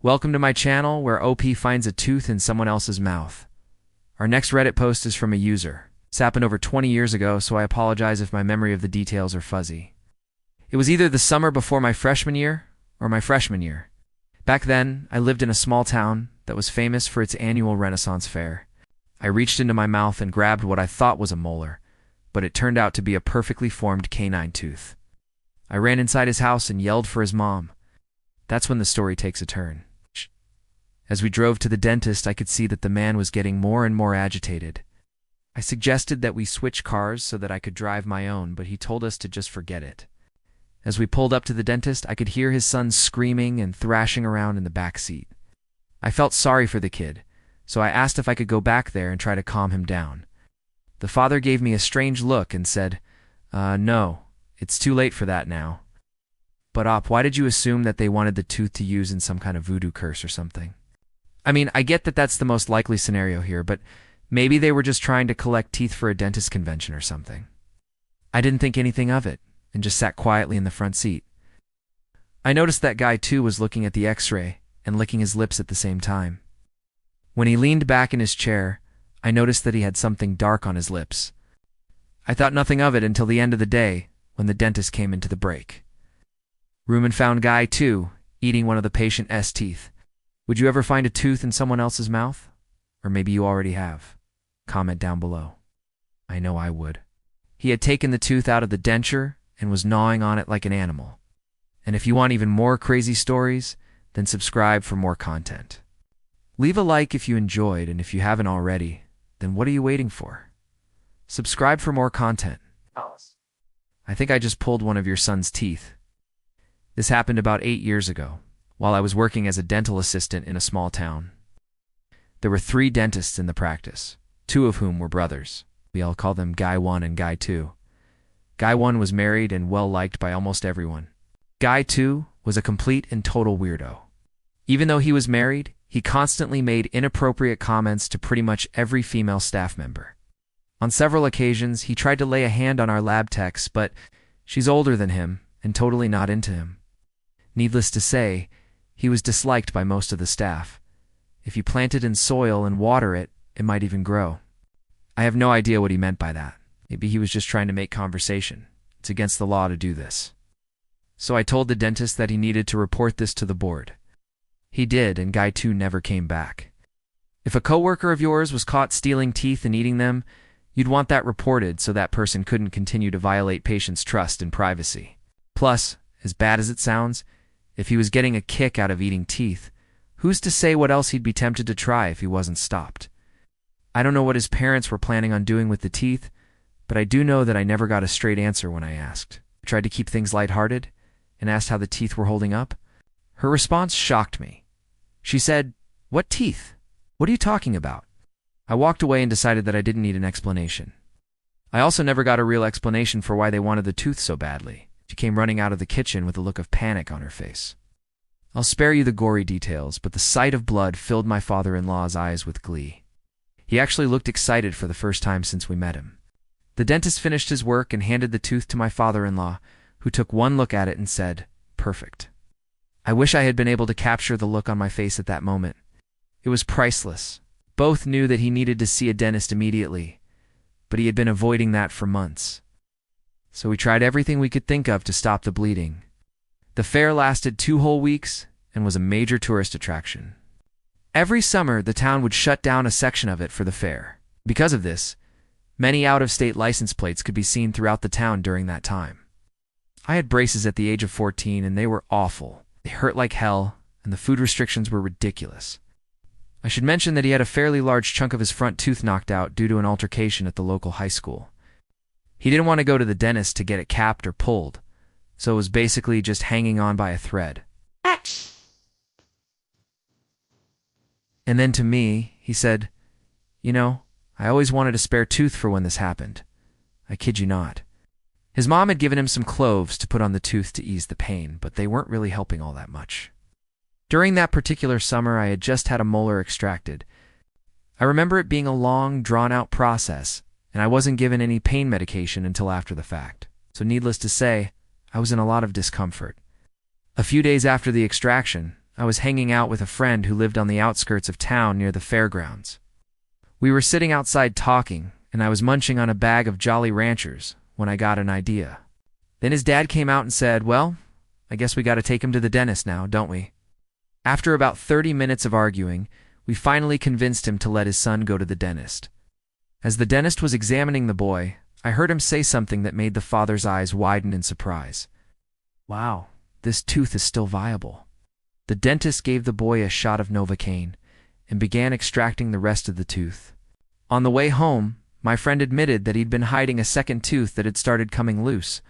Welcome to my channel where OP finds a tooth in someone else's mouth. Our next Reddit post is from a user. This happened over 20 years ago, so I apologize if my memory of the details are fuzzy. It was either the summer before my freshman year or my freshman year. Back then, I lived in a small town that was famous for its annual Renaissance fair. I reached into my mouth and grabbed what I thought was a molar, but it turned out to be a perfectly formed canine tooth. I ran inside his house and yelled for his mom. That's when the story takes a turn. As we drove to the dentist, I could see that the man was getting more and more agitated. I suggested that we switch cars so that I could drive my own, but he told us to just forget it. As we pulled up to the dentist, I could hear his son screaming and thrashing around in the back seat. I felt sorry for the kid, so I asked if I could go back there and try to calm him down. The father gave me a strange look and said, No, it's too late for that now. But why did you assume that they wanted the tooth to use in some kind of voodoo curse or something? I mean, I get that that's the most likely scenario here, but maybe they were just trying to collect teeth for a dentist convention or something. I didn't think anything of it, and just sat quietly in the front seat. I noticed that guy too was looking at the x-ray and licking his lips at the same time. When he leaned back in his chair, I noticed that he had something dark on his lips. I thought nothing of it until the end of the day, when the dentist came into the break. Room and found guy too, eating one of the patient's teeth. Would you ever find a tooth in someone else's mouth? Or maybe you already have. Comment down below. I know I would. He had taken the tooth out of the denture and was gnawing on it like an animal. And if you want even more crazy stories, then subscribe for more content. Leave a like if you enjoyed, and if you haven't already, then what are you waiting for? Subscribe for more content. I think I just pulled one of your son's teeth. This happened about 8 years ago, while I was working as a dental assistant in a small town. There were 3 dentists in the practice, 2 of whom were brothers. We all call them Guy 1 and Guy 2. Guy 1 was married and well-liked by almost everyone. Guy 2 was a complete and total weirdo. Even though he was married, he constantly made inappropriate comments to pretty much every female staff member. On several occasions, he tried to lay a hand on our lab techs, but she's older than him and totally not into him. Needless to say, he was disliked by most of the staff. If you plant it in soil and water it, it might even grow. I have no idea what he meant by that. Maybe he was just trying to make conversation. It's against the law to do this. So I told the dentist that he needed to report this to the board. He did, and Guy 2 never came back. If a coworker of yours was caught stealing teeth and eating them, you'd want that reported so that person couldn't continue to violate patients' trust and privacy. Plus, as bad as it sounds, if he was getting a kick out of eating teeth, who's to say what else he'd be tempted to try if he wasn't stopped? I don't know what his parents were planning on doing with the teeth, but I do know that I never got a straight answer when I asked. I tried to keep things lighthearted and asked how the teeth were holding up. Her response shocked me. She said, "What teeth? What are you talking about?" I walked away and decided that I didn't need an explanation. I also never got a real explanation for why they wanted the tooth so badly. She came running out of the kitchen with a look of panic on her face. I'll spare you the gory details, but the sight of blood filled my father-in-law's eyes with glee. He actually looked excited for the first time since we met him. The dentist finished his work and handed the tooth to my father-in-law, who took one look at it and said, "Perfect." I wish I had been able to capture the look on my face at that moment. It was priceless. Both knew that he needed to see a dentist immediately, but he had been avoiding that for months. So we tried everything we could think of to stop the bleeding. The fair lasted 2 whole weeks and was a major tourist attraction. Every summer, the town would shut down a section of it for the fair. Because of this, many out-of-state license plates could be seen throughout the town during that time. I had braces at the age of 14, and they were awful. They hurt like hell, and the food restrictions were ridiculous. I should mention that he had a fairly large chunk of his front tooth knocked out due to an altercation at the local high school. He didn't want to go to the dentist to get it capped or pulled, so it was basically just hanging on by a thread. And then to me, he said, "You know, I always wanted a spare tooth for when this happened." I kid you not. His mom had given him some cloves to put on the tooth to ease the pain, but they weren't really helping all that much. During that particular summer, I had just had a molar extracted. I remember it being a long, drawn-out process, and I wasn't given any pain medication until after the fact. So needless to say, I was in a lot of discomfort. A few days after the extraction, I was hanging out with a friend who lived on the outskirts of town near the fairgrounds. We were sitting outside talking, and I was munching on a bag of Jolly Ranchers when I got an idea. Then his dad came out and said, "Well, I guess we got to take him to the dentist now, don't we?" After about 30 minutes of arguing, we finally convinced him to let his son go to the dentist. As the dentist was examining the boy, I heard him say something that made the father's eyes widen in surprise. "Wow, this tooth is still viable." The dentist gave the boy a shot of Novocaine and began extracting the rest of the tooth. On the way home, my friend admitted that he'd been hiding a second tooth that had started coming loose.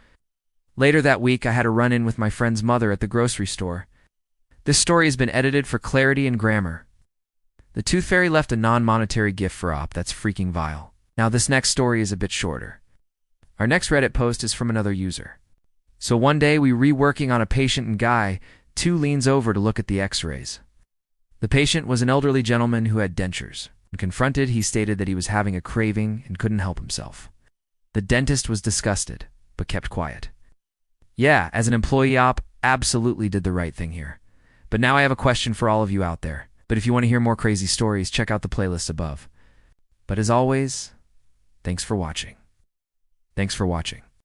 Later that week, I had a run-in with my friend's mother at the grocery store. This story has been edited for clarity and grammar. The Tooth Fairy left a non-monetary gift for Op. That's freaking vile. Now this next story is a bit shorter. Our next Reddit post is from another user. So one day we reworking on a patient and Guy, too, leans over to look at the x-rays. The patient was an elderly gentleman who had dentures. When confronted, he stated that he was having a craving and couldn't help himself. The dentist was disgusted, but kept quiet. Yeah, as an employee, Op absolutely did the right thing here. But now I have a question for all of you out there. But if you want to hear more crazy stories, check out the playlist above. But as always, thanks for watching. Thanks for watching.